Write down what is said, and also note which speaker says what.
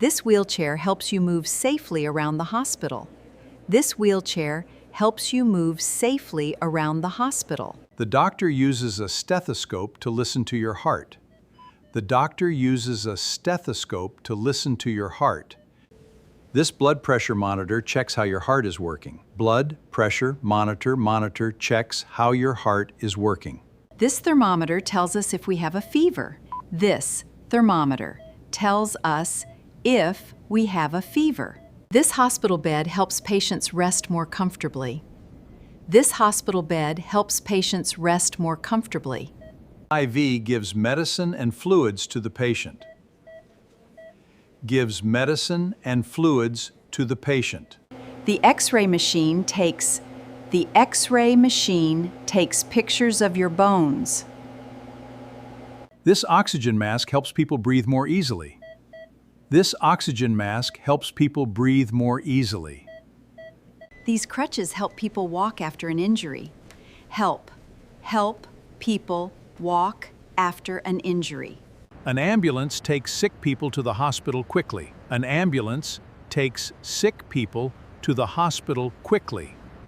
Speaker 1: This wheelchair helps you move safely around the hospital. This wheelchair helps you move safely around the hospital.
Speaker 2: The doctor uses a stethoscope to listen to your heart. The doctor uses a stethoscope to listen to your heart. This blood pressure monitor checks how your heart is working. Blood pressure monitor checks how your heart is working.
Speaker 1: This thermometer tells us if we have a fever. This thermometer tells us if we have a fever. This hospital bed helps patients rest more comfortably. This hospital bed helps patients rest more comfortably.
Speaker 2: IV gives medicine and fluids to the patient. Gives medicine and fluids to the patient.
Speaker 1: The X-ray machine takes pictures of your bones.
Speaker 2: This oxygen mask helps people breathe more easily. This oxygen mask helps people breathe more easily.
Speaker 1: These crutches help people walk after an injury. Help people walk after an injury.
Speaker 2: An ambulance takes sick people to the hospital quickly. An ambulance takes sick people to the hospital quickly.